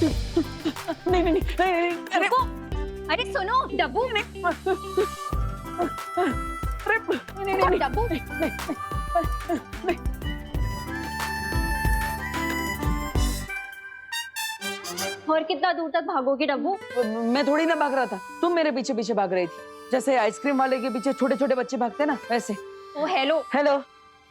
नहीं नहीं नहीं, अरे अरे सुनो डब्बू, अरे नहीं नहीं डब्बू और कितना दूर तक भागोगे डब्बू? मैं थोड़ी ना भाग रहा था, तुम मेरे पीछे पीछे भाग रही थी, जैसे आइसक्रीम वाले के पीछे छोटे छोटे बच्चे भागते ना वैसे। ओ हेलो हेलो।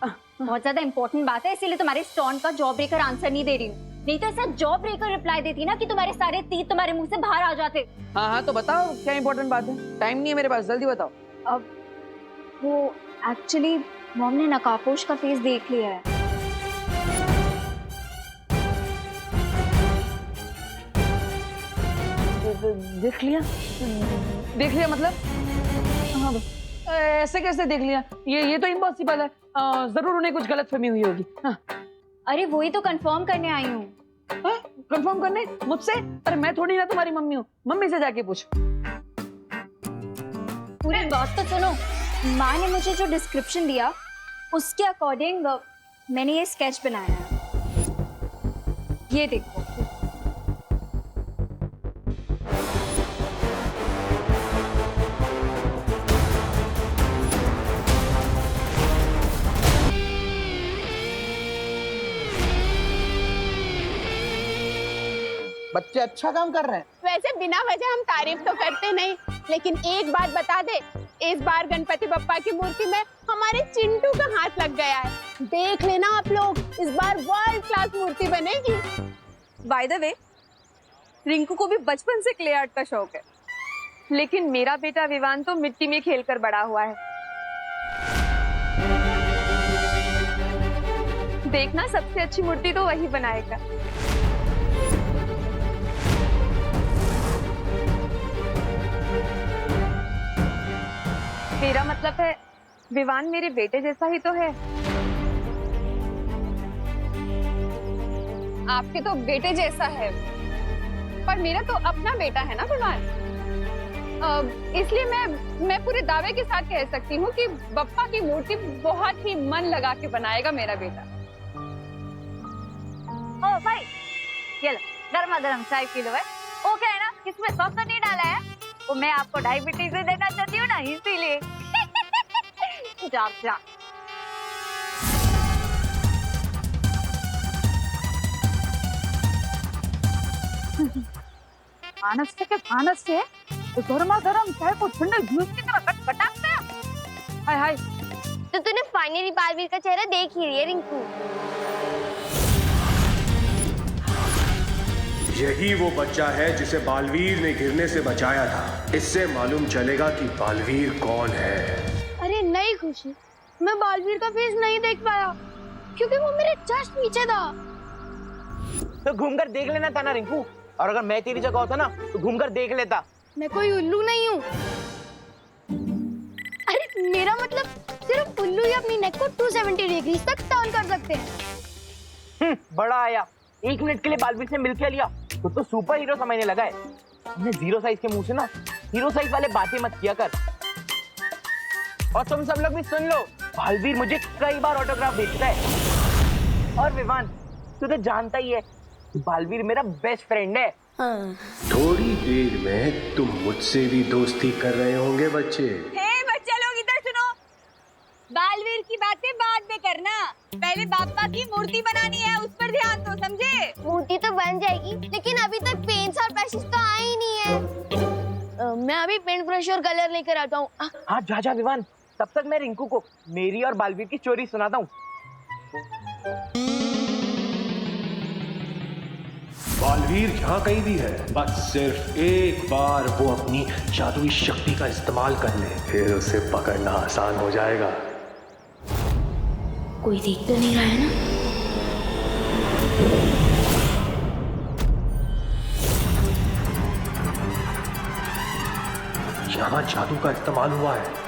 बहुत ज्यादा इंपॉर्टेंट बात है, इसीलिए तुम्हारे स्टॉन का जॉब ब्रेकर आंसर नहीं दे रही हूँ। नहीं तो ऐसा जॉब ब्रेकर रिप्लाई देती ना कि तुम्हारे सारे तीर तुम्हारे मुंह से बाहर आ जाते। हाँ हाँ तो बताओ क्या इंपॉर्टेंट बात है, टाइम नहीं है मेरे पास, जल्दी बताओ। अब वो एक्चुअली मॉम ने नकाबपोश का फेस देख लिया है। देख लिया? देख लिया मतलब? हाँ ऐसे कैसे देख लिया? ये तो इम्पॉसिबल है, जरूर उन्हें कुछ गलतफहमी हुई होगी। हाँ। अरे वही तो कंफर्म करने आई हूँ। कंफर्म करने मुझसे? अरे मैं थोड़ी ना तुम्हारी मम्मी हूँ, मम्मी से जाके पूछ। पूरी बात तो सुनो। माँ ने मुझे जो डिस्क्रिप्शन दिया उसके अकॉर्डिंग मैंने ये स्केच बनाया है, ये देखो। बच्चे अच्छा काम कर रहे हैं। वैसे बिना वजह हम तारीफ तो करते नहीं, लेकिन एक बात बता दे, इस बार गणपति बप्पा की मूर्ति में हमारे चिंटू का हाथ लग गया है। देख लेना आप लोग, इस बार वर्ल्ड क्लास मूर्ति बनेगी। बाय द वे, रिंकू को भी बचपन से क्ले आर्ट का शौक है, लेकिन मेरा बेटा विवान तो मिट्टी में खेलकर बड़ा हुआ है। देखना सबसे अच्छी मूर्ति तो वही बनाएगा। मेरा मतलब है विवान मेरे बेटे जैसा ही तो है। आपके तो बेटे जैसा है, पर मेरा तो अपना बेटा है ना विवान। इसलिए मैं पूरे दावे के साथ कह सकती हूँ कि बप्पा की मूर्ति बहुत ही मन लगा के बनाएगा मेरा बेटा। ओ भाई, ये लो गर्मा गर्म चाय पी लो है। वो क्या है ना, इसमें सॉस तो नहीं डाला है, वो मैं आपको डायबिटीज से देना चाहती हूँ ना, इसीलिए। जा जा। मानस से गर्मा गर्म चाय को ठंडे जूस की तरह खटखटाते हैं। हाय हाय। तो तूने फाइनली बालवीर का चेहरा देख ही लिया रिंकू। यही वो बच्चा है जिसे बालवीर ने गिरने से बचाया था। इससे मालूम चलेगा कि बालवीर कौन है। अरे नहीं खुशी, मैं बालवीर का फेस नहीं देख पाया क्योंकि वो मेरे जस्ट पीछे था। तो घूमकर देख लेना था ना रिंकू, और अगर मैं तेरी जगह होता ना तो घूमकर देख लेता। मैं कोई उल्लू नहीं हूँ। अरे मेरा मतलब सिर्फ उल्लू ही अपनी नेक को 270 डिग्री तक टर्न कर सकते हैं। बड़ा आया, 1 मिनट के लिए बालवीर से मिल के लिया तो सुपर हीरो समझने लगा है। हमने 0 साइज के मुंह से ना हीरो साइज वाले बातें मत किया कर। और तुम सब लोग भी सुन लो, बालवीर मुझे कई बार ऑटोग्राफ दे चुका है। और विवान, तू तो जानता ही है बालवीर मेरा बेस्ट फ्रेंड है। थोड़ी देर में तुम मुझसे भी दोस्ती कर रहे होंगे बच्चे। बच्चे लोग इधर सुनो, बालवीर की बातें बाद में करना, पहले बाप्पा की मूर्ति बनानी है, उस पर ध्यान दो, समझे? मूर्ति तो बन जाएगी, लेकिन अभी तक पेंट्स और ब्रशेस तो आए ही नहीं है। मैं अभी पेंट ब्रश और कलर लेकर आता हूँ। हाँ जा जा विवान, तब तक मैं रिंकू को मेरी और बालवीर की स्टोरी सुनाता हूँ। बालवीर यहाँ कहीं भी है, बस सिर्फ एक बार वो अपनी जादुई शक्ति का इस्तेमाल कर ले, फिर उसे पकड़ना आसान हो जाएगा। कोई देख तो नहीं रहा है ना? यहाँ जादू का इस्तेमाल हुआ है।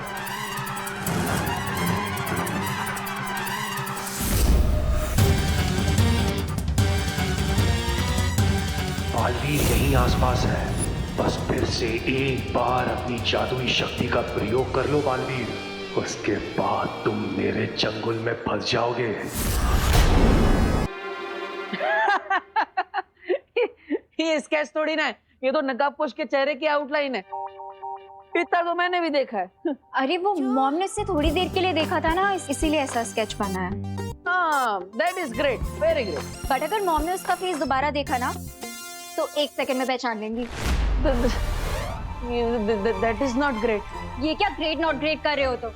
बालवीर यहीं आसपास है, बस फिर से एक बार अपनी जादुई शक्ति का प्रयोग कर लो बालवीर, उसके बाद तुम मेरे चंगुल में फंस जाओगे। ये स्केच थोड़ी ना है, ये तो नकाबपोश के चेहरे की आउटलाइन है। इतना तो मैंने भी देखा है। अरे वो मॉम ने इससे थोड़ी देर के लिए देखा था ना, इसीलिए ऐसा स्केच बना है। हाँ, that is great, very great. But अगर मॉम ने उसका फेस दोबारा देखा ना तो 1 सेकंड में पहचान लेंगी। That is not great. ये क्या ग्रेट नॉट ग्रेट कर रहे हो तो?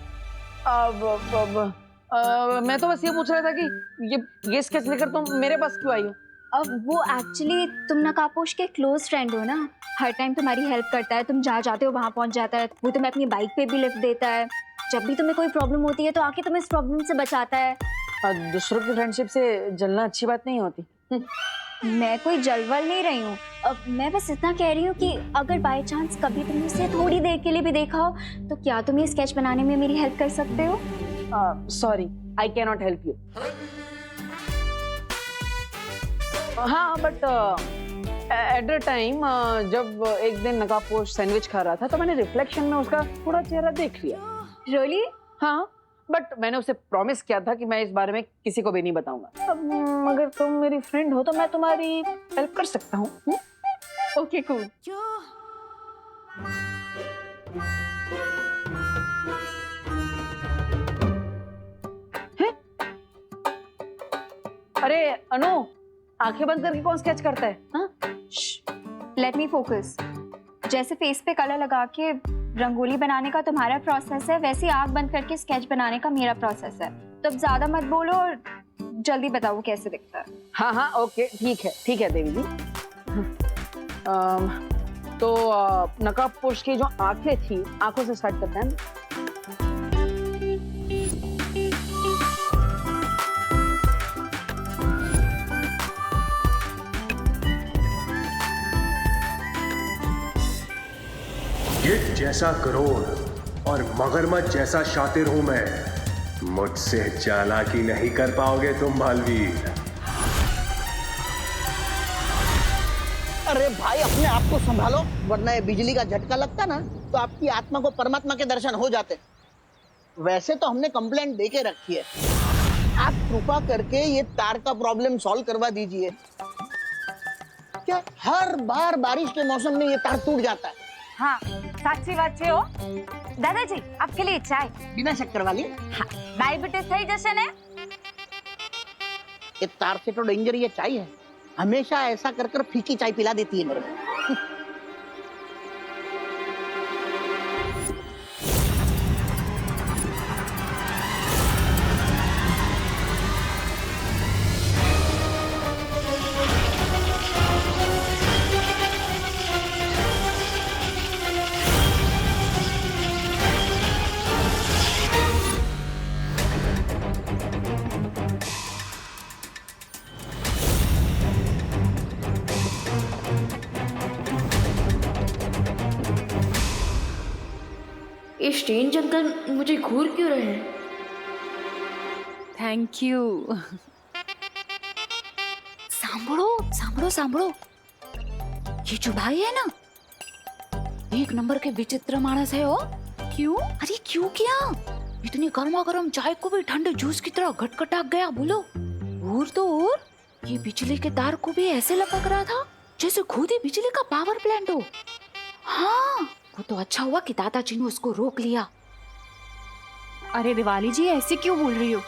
मैं तो बस ये पूछ रहा था कि ये स्केच लेकर तुम मेरे पास क्यों आई हो? अब वो एक्चुअली तुम नकाबपोश के क्लोज फ्रेंड हो ना, हर टाइम तुम्हारी हेल्प करता है, तुम जहाँ जाते हो वहाँ पहुँच जाता है, वो तुम्हें अपनी बाइक पे भी लिफ्ट देता है, जब भी तुम्हें कोई प्रॉब्लम होती है तो आके तुम्हें इस प्रॉब्लम से बचाता है। दूसरों की फ्रेंडशिप से जलना अच्छी बात नहीं होती। मैं कोई जलवल नहीं रही हूँ, अब मैं बस इतना कह रही हूँ कि अगर बाय चांस कभी तुमने उसे थोड़ी देर के लिए भी देखा हो तो क्या तुम ये स्केच बनाने में मेरी हेल्प कर सकते हो? Sorry, I can not help you. हाँ, बट एट द टाइम जब एक दिन नकाबपोश सैंडविच खा रहा था तो मैंने रिफ्लेक्शन में उसका थोड़ा चेहरा देख लिया। रियली? हाँ, बट मैंने उसे प्रॉमिस किया था कि मैं इस बारे में किसी को भी नहीं बताऊंगा। अब अगर तुम मेरी फ्रेंड हो तो मैं तुम्हारी हेल्प कर सकता हूँ। Okay cool. अरे अनु, आंखें बंद करके कौन स्केच करता है? हाँ, लेट मी फोकस। जैसे फेस पे कलर लगा के रंगोली बनाने का तुम्हारा प्रोसेस है, वैसे ही आंख बंद करके स्केच बनाने का मेरा प्रोसेस है। तो अब ज्यादा मत बोलो और जल्दी बताओ वो कैसे दिखता है। हाँ हाँ, ओके, ठीक है देवी जी। तो नकाबपोश की जो आंखें थी, आंखों से स्टार्ट करते हैं। गिद्ध जैसा करोड़ और मगरमच्छ जैसा शातिर हूं मैं, मुझसे चालाकी नहीं कर पाओगे तुम बालवीर। अरे भाई, अपने आप को संभालो, वरना ये बिजली का झटका लगता ना तो आपकी आत्मा को परमात्मा के दर्शन हो जाते। वैसे तो हमने कंप्लेंट दे के रखी है, आप कृपा करके ये तार का प्रॉब्लम सॉल्व करवा दीजिए। क्या हर बार बारिश के मौसम में ये तार टूट जाता है? हाँ, साक्षी बात છે हो। दादाजी, आपके लिए चाय। बिना शक्कर वाली? हाँ, डायबिटीज થઈ જશે ને? ये तार से तो डेंजर ये चाय है, हमेशा ऐसा कर कर फीकी चाय पिला देती है मेरे को। ये स्ट्रेंज अंकल मुझे घूर क्यों रहे हैं? Thank you. सांभळो सांभळो सांभळो, ये जो भाई है ना, एक नंबर के विचित्र मानस है। हो क्यों? अरे क्यों क्या? इतनी गर्मा गर्म चाय को भी ठंडे जूस की तरह घटघटा गया। बोलो। और तो और ये बिजली के तार को भी ऐसे लपक रहा था जैसे खुद ही बिजली का पावर प्लांट हो। हाँ, वो तो अच्छा हुआ कि दादाजी ने उसको रोक लिया। अरे दिवाली जी, ऐसे क्यों बोल रही हो?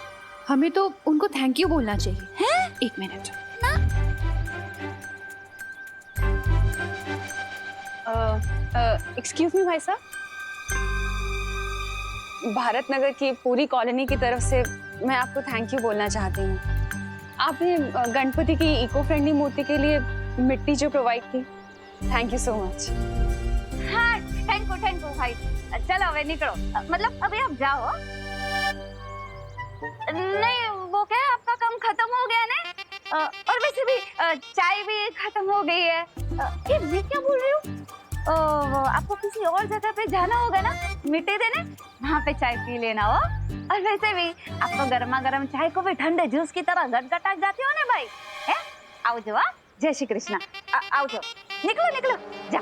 हमें तो उनको थैंक यू बोलना चाहिए। हैं? 1 मिनट। एक्सक्यूज मी भाई साहब, भारत नगर की पूरी कॉलोनी की तरफ से मैं आपको थैंक यू बोलना चाहती हूँ। आपने गणपति की इको फ्रेंडली मूर्ति के लिए मिट्टी जो प्रोवाइड की, थैंक यू सो मच। हाँ, थैंक यू भाई। चलो अबे निकलो, मतलब अभी आप जाओ। नहीं, वो क्या है, आपका काम खत्म हो गया ना, और वैसे भी चाय भी खत्म हो गई है। ये मैं क्या बोल रही हूँ, आपको किसी और जगह पे जाना होगा ना मिट्टी देने, वहाँ पे चाय पी लेना हो। और वैसे भी आपको गर्मा गर्म चाय को भी ठंडे जूस की तरह गटगटा जाती हो ना भाई। है, आओ जो। जय श्री कृष्णा। आओ जो, निकलो निकलो, जा।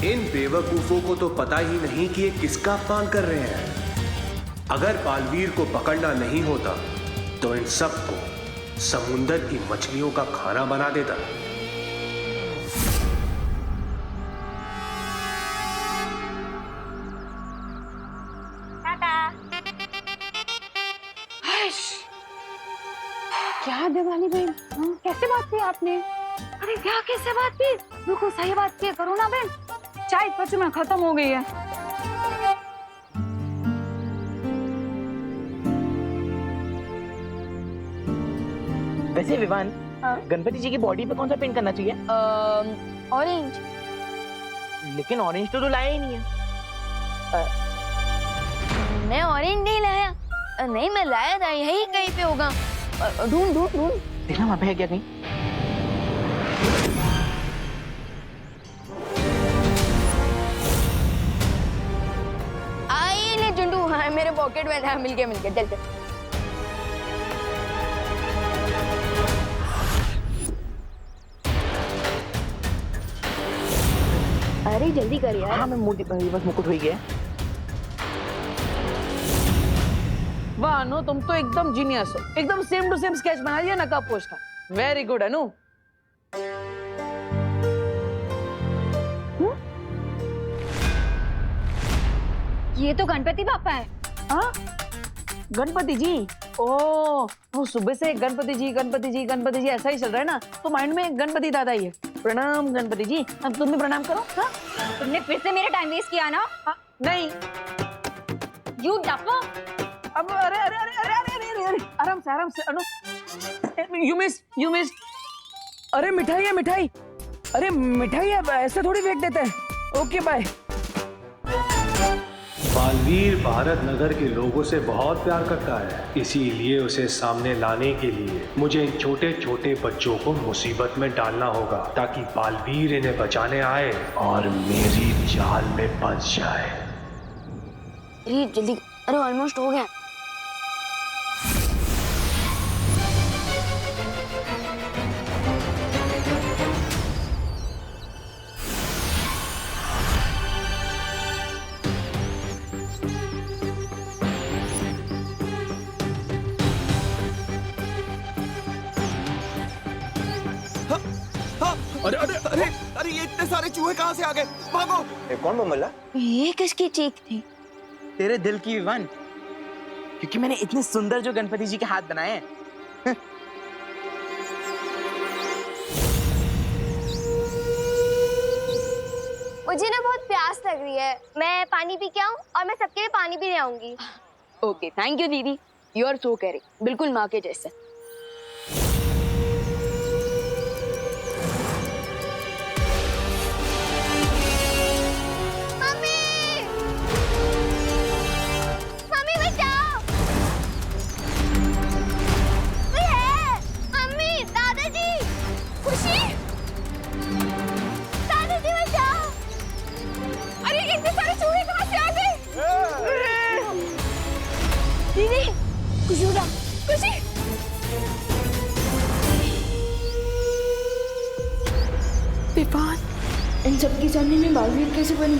इन बेवकूफों को तो पता ही नहीं कि ये किसका अपमान कर रहे हैं। अगर बालवीर को पकड़ना नहीं होता तो इन सबको समुंदर की मछलियों का खाना बना देता। रानी बहन, कैसे बात की आपने? अरे क्या कैसे बात की? बिल्कुल सही बात की करो ना बहन। चाय सच में खत्म हो गई है। वैसे विवान, गणपति जी की बॉडी पे कौन सा पेंट करना चाहिए? ऑरेंज। लेकिन ऑरेंज तो लाया ही नहीं है। मैं ऑरेंज नहीं लाया। नहीं, मैं लाया था, यही कहीं पे होगा। ढूंढ ढूंढ ढूंढ। देखना वहाँ पे है क्या कहीं? आई ले झुंडू, हाँ मेरे पॉकेट में था। मिल गया चल चल। अरे जल्दी कर यार। हाँ मैं बस मुकुट हो ही गया। वाह अनु, तुम तो एकदम जीनियस हो। एकदम सेम टू सेम स्केच बना दिया नकाब पोश का। वेरी गुड अनु। ये तो गणपति बापा है। हाँ गणपति जी। ओ सुबह से गणपति जी गणपति जी गणपति जी ऐसा ही चल रहा है ना, तो माइंड में गणपति दादा ही है। प्रणाम गणपति जी। अब तुम भी प्रणाम करो। हाँ तुमने फिर से मेरा टाइम वेस्ट किया ना। हाँ, नहीं यू डफो। अब अरे अरे अरे अरे अरे अरे अरे आराम से अनु। You miss. अरे मिठाई है मिठाई। अरे मिठाई है, ऐसे थोड़ी फेंक देते हैं। Okay bye. बालवीर भारत नगर के लोगों से बहुत प्यार करता है, इसीलिए उसे सामने लाने के लिए मुझे इन छोटे छोटे बच्चों को मुसीबत में डालना होगा, ताकि बालवीर इन्हें बचाने आए और मेरी जाल में फंस जाए। अरे जल्दी, अरे ऑलमोस्ट हो गया। अरे अरे अरे अरे ये इतने सारे चूहे कहाँ से आ गए? भागो! ये कौन बमला? ये किसकी चीख थी? तेरे दिल की विवान, क्योंकि मैंने इतने सुंदर जो गणपति जी के हाथ बनाए हैं। मुझे ना बहुत प्यास लग रही है, मैं पानी पी के आऊं और मैं सबके लिए पानी भी ले आऊंगी। ओके थैंक यू दीदी, यू आर सो केयरिंग, बिल्कुल माँ के जैसे। इन सबके सामने में बालवीर कैसे बनी?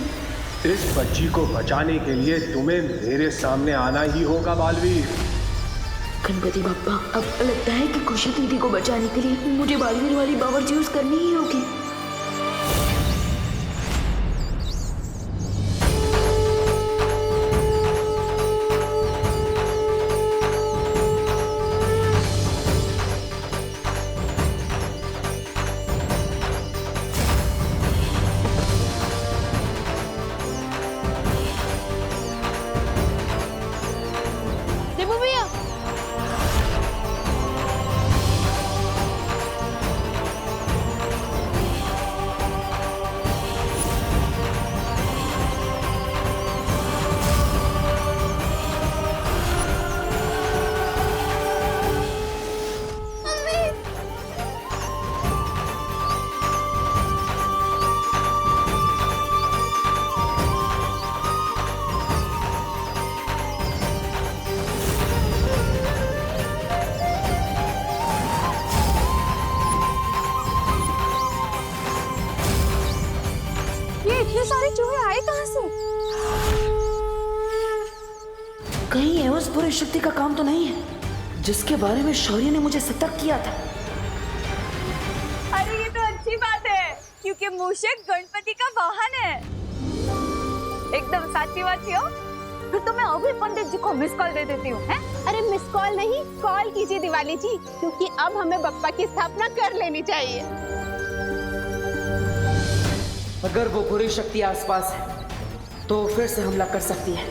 इस बच्ची को बचाने के लिए तुम्हें मेरे सामने आना ही होगा बालवीर। गणपति बाप्पा, अब लगता है कि खुशी दीदी को बचाने के लिए मुझे बालवीर वाली पावर यूज करनी ही होगी। सारे चूहे आए कहाँ से? कहीं एवज पूरी शक्ति का काम तो नहीं है जिसके बारे में शौर्य ने मुझे सतर्क किया था। अरे ये तो अच्छी बात है क्योंकि मूषक गणपति का वाहन है। एकदम साची बात हो। फिर तो मैं अभी पंडित जी को मिस कॉल दे देती हूँ, हैं? अरे मिस कॉल नहीं, कॉल कीजिए दिवाली जी, क्योंकि अब हमें बप्पा की स्थापना कर लेनी चाहिए। अगर वो बुरी शक्ति आसपास है तो फिर से हमला कर सकती है।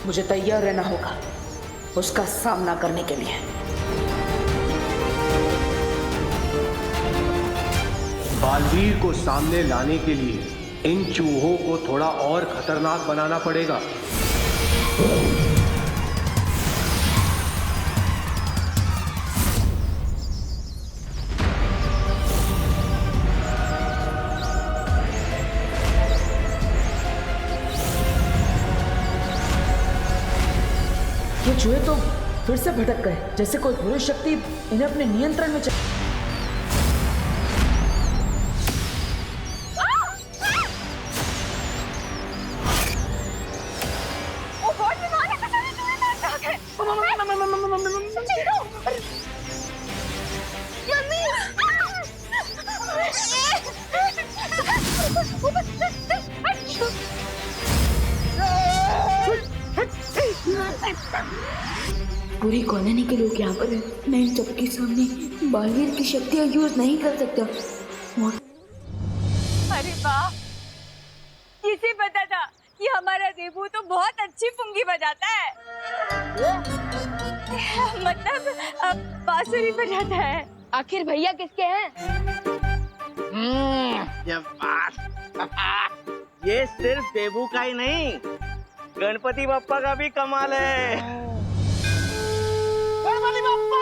मुझे तैयार रहना होगा उसका सामना करने के लिए। बालवीर को सामने लाने के लिए इन चूहों को थोड़ा और खतरनाक बनाना पड़ेगा। ये चूहे तो फिर से भटक गए, जैसे कोई बुरी शक्ति इन्हें अपने नियंत्रण में पूरी कॉलोनी के लोग यहाँ पर हैं। मैं इन सबके सामने बालवीर की शक्तियाँ यूज नहीं कर सकता। अरे वाह, किसे पता था कि हमारा देबू तो बहुत अच्छी पुंगी बजाता है। मतलब बांसुरी बजाता है। आखिर भैया किसके हैं? ये सिर्फ देबू का ही नहीं, गणपति बप्पा का भी कमाल है। गणपति बप्पा!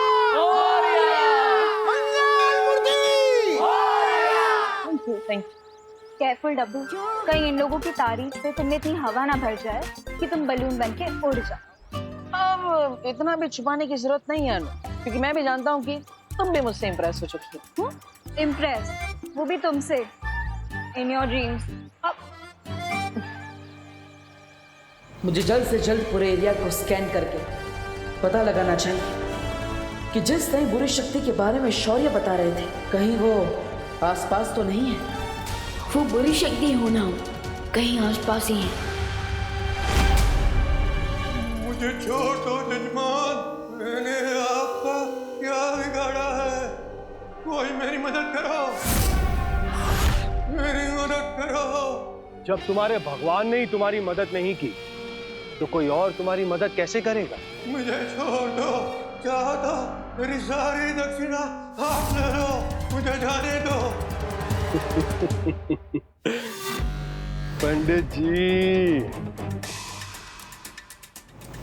केयरफुल डब्बू, कहीं इन लोगों की तारीफ से तुमने इतनी हवा ना भर जाए कि तुम बलून बन के उड़ जाओ। अब इतना भी छुपाने की जरूरत नहीं है अनु, क्योंकि मैं भी जानता हूँ कि तुम भी मुझसे इम्प्रेस हो चुकी हो। इम्प्रेस, वो भी तुमसे, इन योर ड्रीम्स। मुझे जल्द से जल्द पूरे एरिया को स्कैन करके पता लगाना चाहिए कि जिस नई बुरी शक्ति के बारे में शौर्य बता रहे थे, कहीं वो आसपास तो नहीं है। वो बुरी शक्ति होना हो कहीं आसपास ही है। मुझे छोड़ दो जजमान, मैंने आपका क्या बिगाड़ा है? कोई मेरी मदद करो, मेरी मदद करो। जब तुम्हारे भगवान ने ही तुम्हारी मदद नहीं की तो कोई और तुम्हारी मदद कैसे करेगा? मुझे छोड़ दो, चाहो तो मेरी सारी दक्षिणा आप ले लो, मुझे जाने दो। पंडित जी,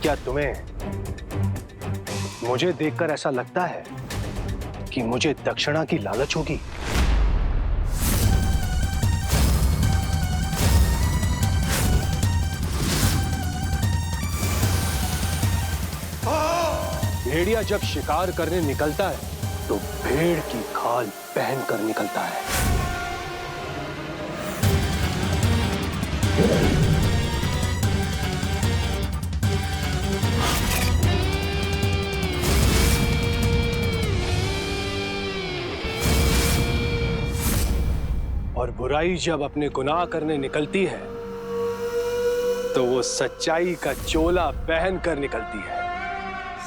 क्या तुम्हें मुझे देखकर ऐसा लगता है कि मुझे दक्षिणा की लालच होगी? भेड़िया जब शिकार करने निकलता है तो भेड़ की खाल पहन कर निकलता है। और बुराई जब अपने गुनाह करने निकलती है तो वो सच्चाई का चोला पहन कर निकलती है।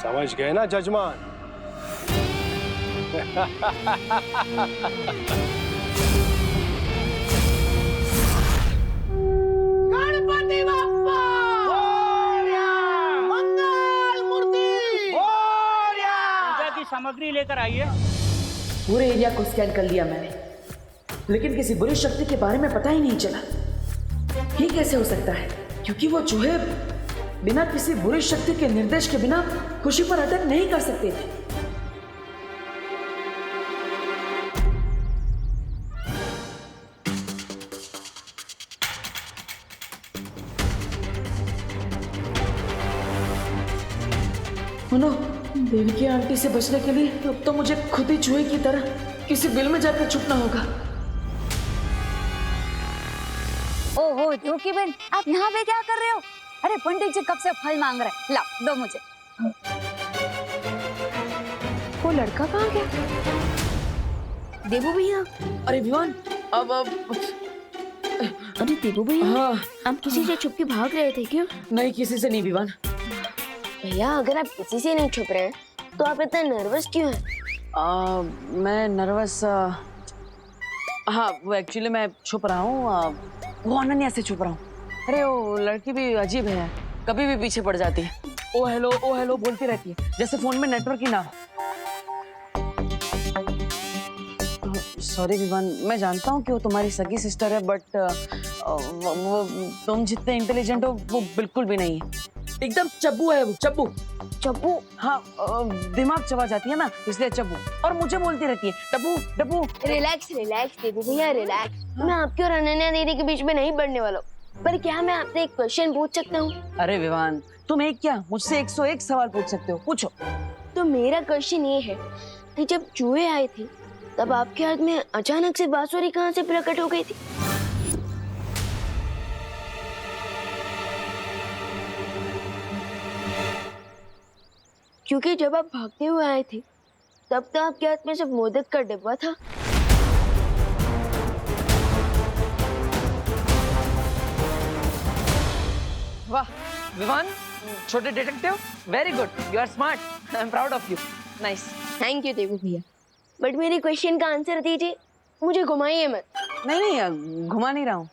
समझ गए ना जजमान? गणपति बप्पा मंगल मूर्ति पूजा की सामग्री लेकर आइए। पूरे एरिया को स्कैन कर लिया मैंने, लेकिन किसी बुरी शक्ति के बारे में पता ही नहीं चला। ये कैसे हो सकता है? क्योंकि वो चूहे बिना किसी बुरी शक्ति के निर्देश के बिना खुशी पर अटैक नहीं कर सकते थे। सुनो, देवी की आंटी से बचने के लिए अब तो मुझे खुद ही चूहे की तरह किसी बिल में जाकर छुपना होगा। ओहो जोकी बहन, आप यहाँ पे क्या कर रहे हो? अरे पंडित जी कब से फल मांग रहे हैं, लाओ दो मुझे। वो लड़का कहाँ गया? देबू भैया, अरे विवान, अब अरे देबू भैया, हाँ आप किसी से छुप के भाग रहे थे क्या? नहीं, किसी से नहीं विवान। भैया अगर आप किसी से नहीं छुप रहे हैं तो आप इतना नर्वस क्यों हैं? मैं नर्वस, हाँ वो एक्चुअली मैं छुप रहा हूँ, वो अनन्या से छुप रहा हूँ। अरे वो लड़की भी अजीब है, कभी भी पीछे पड़ जाती है, ओ हेलो बोलती रहती है जैसे फोन में नेटवर्क ही ना हो। सॉरी विवान, मैं जानता हूँ कि वो तुम्हारी सगी सिस्टर है, बट वो तुम जितने इंटेलिजेंट हो वो बिल्कुल भी नहीं है। एकदम चब्बू है वो, चब्बू। चप्पू? हाँ, दिमाग चबा जाती है ना, इसलिए चब्बू। और मुझे बोलती रहती है डब्बू डब्बू। रिलैक्स देबू भैया, रिलैक्स। मैं आपकी और अनन्या दीदी के बीच में नहीं बढ़ने वाला हूँ। पर क्या मैं आपसे एक क्वेश्चन पूछ सकता हूँ? अरे विवान, तुम एक क्या मुझसे 101 सवाल पूछ सकते हो, पूछो। तो मेरा क्वेश्चन ये है कि जब चूहे आए थे तब आपके हाथ में अचानक से बांसुरी कहाँ से प्रकट हो गई थी? क्योंकि जब आप भागते हुए आए थे तब तो आपके हाथ में सिर्फ मोदक का डिब्बा था। वाह विवान, छोटे detective, very good, you are smart, I am proud of you, nice. Thank you Debu भैया, बट मेरे क्वेश्चन का आंसर दीजिए, मुझे घुमाइए मत। नहीं, घुमा नहीं रहा हूँ,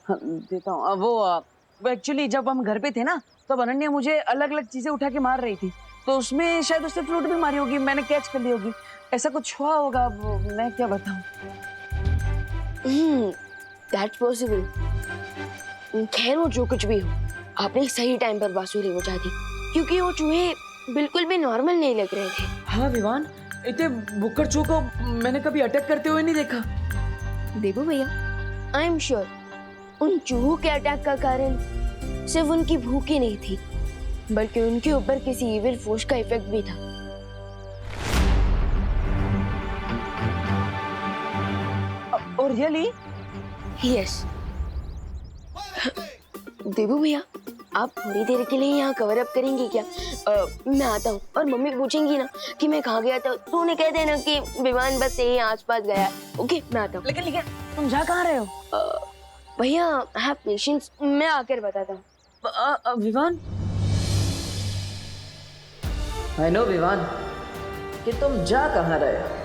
देता हूँ। वो एक्चुअली जब हम घर पे थे ना, तब अनन्या मुझे अलग अलग चीजें उठा के मार रही थी, तो उसमें शायद उससे फ्रूट भी मारी होगी, मैंने कैच कर ली होगी, ऐसा कुछ हुआ होगा, वो मैं क्या बताऊँ। That's possible. खैर वो जो कुछ भी हो, आपने सही टाइम पर बांसुरी बजा दी, क्योंकि वो चूहे बिल्कुल भी नॉर्मल नहीं लग रहे थे। हाँ विवान, इतने बुक्कर चूहों को मैंने कभी अटैक करते हुए नहीं देखा। देबू भैया, आई एम श्योर उन चूहों के अटैक का कारण सिर्फ उनकी भूख ही नहीं थी, बल्कि उनके ऊपर किसी इविल फोर्स का इफेक्ट भी था। और रियली? यस। देबू भैया, आप थोड़ी देर के लिए यहाँ कवर अप करेंगे क्या? मैं आता हूँ, और मम्मी पूछेंगी ना कि मैं कहाँ गया था तो उन्हें कह देना कि विमान बस यहीं आसपास गया है। ओके, मैं आता हूँ। लेकिन तुम जा कहाँ रहे हो? भैया हैव पेशेंस, मैं आकर बताता हूँ। विवान, आई नो विवान कि तुम जा कहाँ रहे हो।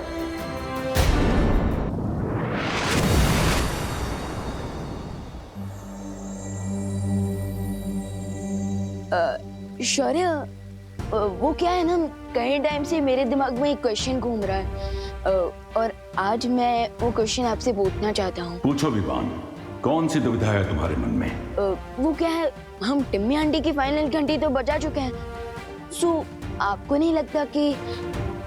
शौर्य, वो क्या है ना, कई टाइम से मेरे दिमाग में एक क्वेश्चन घूम रहा है, और आज मैं वो क्वेश्चन आपसे पूछना चाहता हूँ। पूछो विवान, कौन सी दुविधा है तुम्हारे मन में? वो क्या है, हम टिम्मी आंटी की फाइनल घंटी तो बजा चुके हैं, सो आपको नहीं लगता कि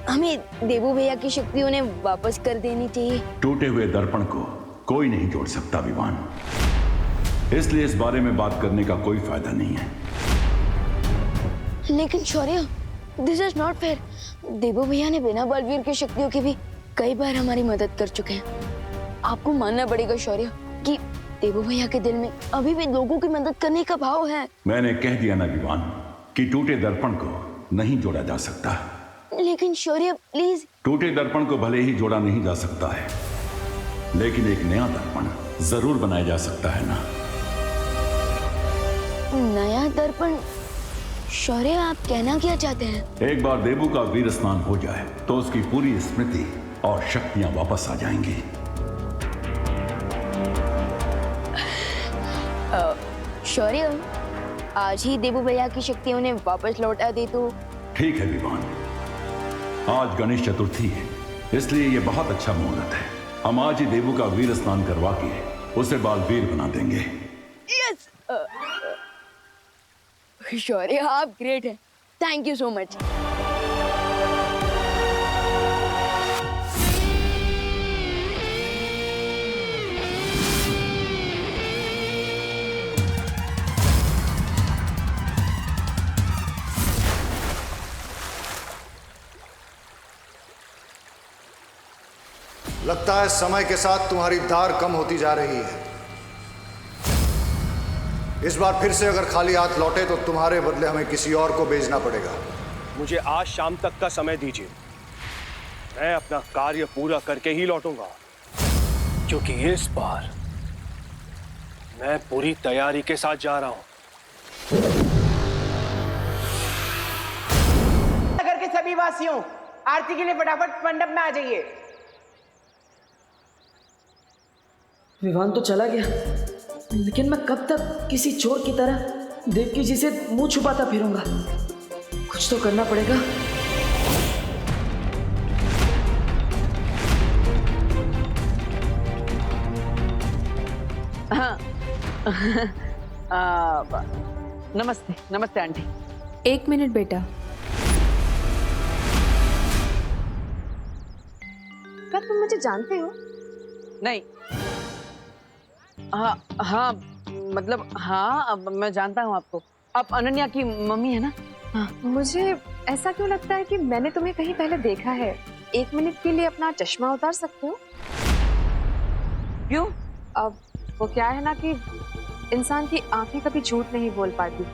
हमें देबू भैया की शक्ति उन्हें वापस कर देनी चाहिए? टूटे हुए दर्पण को कोई नहीं जोड़ सकता विवान, इसलिए इस बारे में बात करने का कोई फायदा नहीं है। लेकिन शौर्य, दिस इज नॉट फेयर। देबू भैया ने बिना बलवीर की शक्तियों के भी कई बार हमारी मदद कर चुके हैं। आपको मानना पड़ेगा शौर्य कि देबू भैया के दिल में अभी भी लोगों की मदद करने का भाव है। मैंने कह दिया ना विवान कि टूटे दर्पण को नहीं जोड़ा जा सकता। लेकिन शौर्य प्लीज। टूटे दर्पण को भले ही जोड़ा नहीं जा सकता है, लेकिन एक नया दर्पण जरूर बनाया जा सकता है ना। नया दर्पण? शौर्य, आप कहना क्या चाहते हैं? एक बार देबू का वीर स्नान हो जाए तो उसकी पूरी स्मृति और शक्तियां वापस आ जाएंगी। शौर्य, आज ही देबू भैया की शक्ति उन्हें वापस लौटा दे तो? ठीक है विवान, आज गणेश चतुर्थी है, इसलिए ये बहुत अच्छा मुहूर्त है। हम आज ही देबू का वीर स्नान करवा के उसे बालवीर बना देंगे। यस शौर्य, आप ग्रेट हैं, थैंक यू सो मच। लगता है समय के साथ तुम्हारी धार कम होती जा रही है। इस बार फिर से अगर खाली हाथ लौटे तो तुम्हारे बदले हमें किसी और को भेजना पड़ेगा। मुझे आज शाम तक का समय दीजिए, मैं अपना कार्य पूरा करके ही लौटूंगा, क्योंकि इस बार मैं पूरी तैयारी के साथ जा रहा हूँ। नगर के सभी वासियों, आरती के लिए फटाफट मंडप में आ जाइए। विवान तो चला गया, लेकिन मैं कब तक किसी चोर की तरह देवकी जी से मुंह छुपाता फिरूंगा? कुछ तो करना पड़ेगा। हाँ। नमस्ते नमस्ते आंटी। 1 मिनट बेटा। क्या तुम मुझे जानते हो? नहीं। हाँ हाँ, मतलब हाँ, अब मैं जानता हूँ आपको। आप अनन्या की मम्मी है ना? हाँ। मुझे ऐसा क्यों लगता है कि मैंने तुम्हें कहीं पहले देखा है। 1 मिनट के लिए अपना चश्मा उतार सकते हो? क्यों? अब वो क्या है ना कि इंसान की आंखें कभी झूठ नहीं बोल पाती।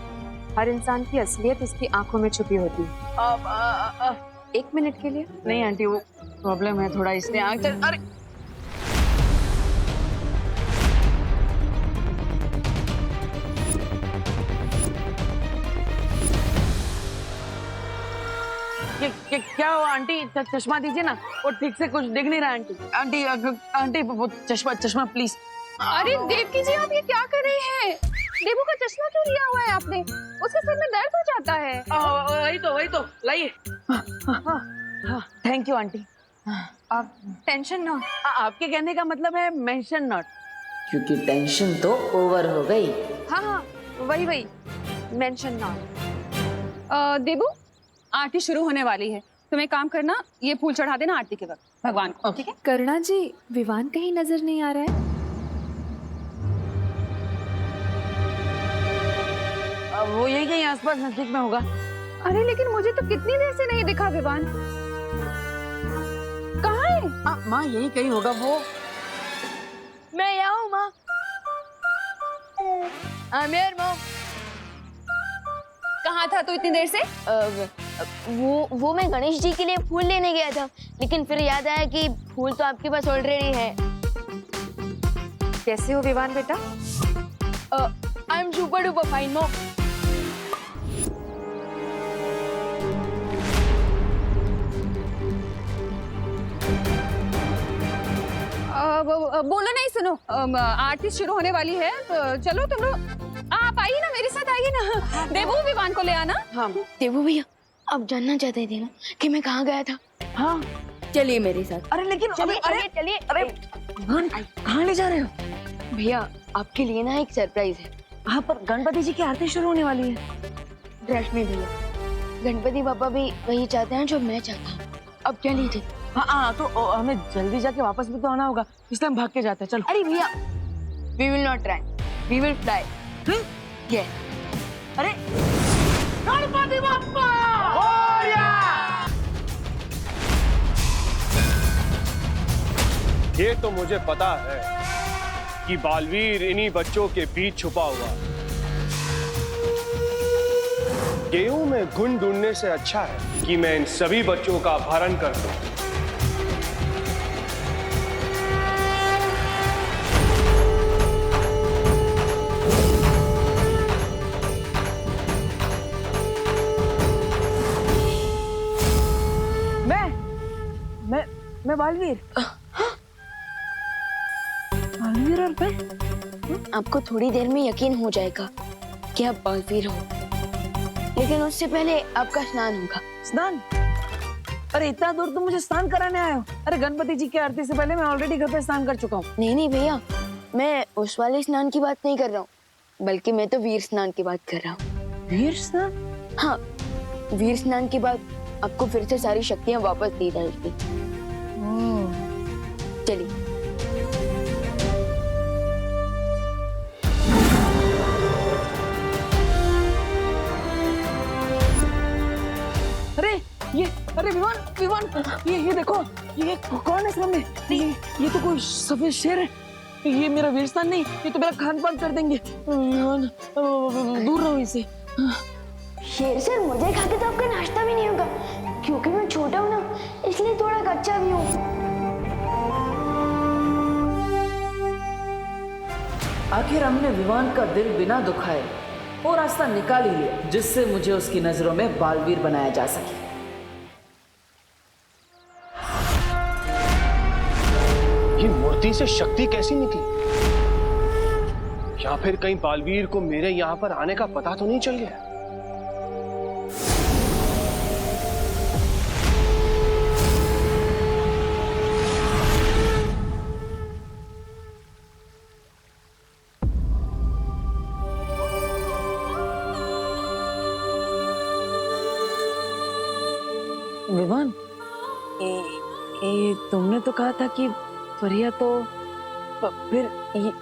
हर इंसान की असलियत उसकी आंखों में छुपी होती है। 1 मिनट के लिए? नहीं आंटी, वो प्रॉब्लम है थोड़ा, इसलिए आंख चल। अरे क्या हुआ आंटी? चश्मा दीजिए ना, वो ठीक से कुछ दिख नहीं रहा आंटी। आंटी आंटी वो चश्मा प्लीज। अरे देवकी जी, आप ये क्या कर रहे हैं? देवू का चश्मा क्यों लिया हुआ है आपने? उसके सिर में दर्द हो जाता है। वही तो लाइए। Thank you aunty. आप टेंशन ना। आपके कहने का मतलब है मेंशन नॉट, क्योंकि टेंशन तो ओवर हो गई। हाँ हाँ, वही मेंशन नाउ। देवू, आरती शुरू होने वाली है। तुम एक काम करना, ये फूल चढ़ा देना आरती के वक्त भगवान को, ठीक है? करुणा जी, विवान कहीं नजर नहीं आ रहा है। वो यही कहीं आसपास नजदीक में होगा। अरे लेकिन मुझे तो कितनी देर से नहीं दिखा विवान। कहाँ है? माँ यही कहीं होगा वो। मैं यहाँ हूँ माँ। मॉम। कहाँ था तू इतनी देर से? वो मैं गणेश जी के लिए फूल लेने गया था, लेकिन फिर याद आया कि फूल तो आपके पास ऑलरेडी है। कैसे हो विवान बेटा? I am super duper fine mom. बोलो नहीं, सुनो, आरती शुरू होने वाली है, तो चलो तुम लोग आप आइए ना, मेरे साथ आइए ना। देवू, विवान को ले आना। हाँ देवू भैया, आप जानना चाहते थे ना कि मैं कहाँ गया था? हाँ चलिए मेरे साथ। अरे लेकिन चलिए। अरे कहाँ ले जा रहे हो? भैया आपके लिए ना एक सरप्राइज है। हाँ, पर गणपति जी की आरती शुरू होने वाली है। रश्मि भैया, गणपति पापा भी वही चाहते हैं जो मैं चाहता हूँ। अब क्या लीजिए। हाँ, तो हमें जल्दी जाके वापस भी तो आना होगा, इसलिए हम भाग के जाते हैं। चलो। अरे भैया, we will not try, we will fly. अरे गणपति बप्पा! ये तो मुझे पता है कि बालवीर इन्हीं बच्चों के बीच छुपा हुआ है। गेहूं में गुण ढूंढने से अच्छा है कि मैं इन सभी बच्चों का अपहरण कर दूं। मैं बालवीर। बालवीर और मैं? आपको थोड़ी देर में यकीन हो जाएगा कि आप बालवीर हो, लेकिन उससे पहले आपका स्नान होगा। स्नान? अरे इतना दूर तुम मुझे स्नान कराने आए हो? अरे गणपति जी की आरती से पहले मैं ऑलरेडी घर पे स्नान कर चुका हूँ। नहीं भैया, मैं उस वाले स्नान की बात नहीं कर रहा हूँ, बल्कि मैं तो वीर स्नान की बात कर रहा हूँ। वीर स्नान? हाँ, वीर स्नान के बाद आपको फिर से सारी शक्तियाँ वापस दी जाएगी। चलिए। अरे विवान, ये देखो, ये कौन है सामने? ये तो कोई सफेद शेर है। ये मेरा वीर स्थान नहीं, ये तो मेरा खान पान कर देंगे। दूर रहो इसे। शेर सर, मुझे खा के तो आपका नाश्ता भी नहीं होगा, क्योंकि मैं छोटा हूँ ना, इसलिए थोड़ा कच्चा भी हूँ। आखिर हमने विवान का दिल बिना दुखाए वो रास्ता निकाल ही लिया जिससे मुझे उसकी नजरों में बालवीर बनाया जा सके। ये मूर्ति से शक्ति कैसी निकली? या फिर कहीं बालवीर को मेरे यहाँ पर आने का पता तो नहीं चल गया? विवान, ये तुमने तो कहा था कि परिया तो फिर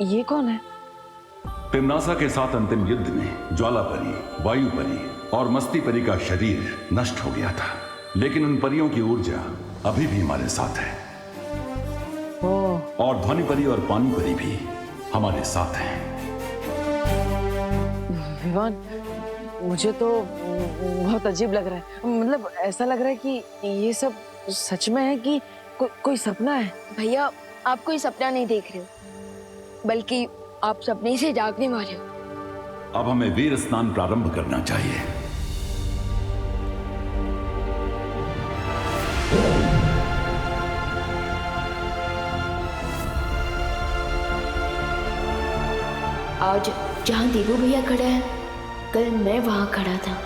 ये कौन है? तिम्नासा के साथ अंतिम युद्ध में ज्वाला परी, वायु परी और मस्ती परी का शरीर नष्ट हो गया था, लेकिन उन परियों की ऊर्जा अभी भी हमारे साथ है। और ध्वनि परी और पानी परी भी हमारे साथ हैं। विवान, मुझे तो बहुत अजीब लग रहा है। मतलब ऐसा लग रहा है कि ये सब सच में है कि कोई सपना है। भैया, आप कोई सपना नहीं देख रहे हो, बल्कि आप सपने से जागने वाले हो। अब हमें वीर स्नान प्रारंभ करना चाहिए। आज जहाँ देवू भैया खड़ा है, कल मैं वहां खड़ा था।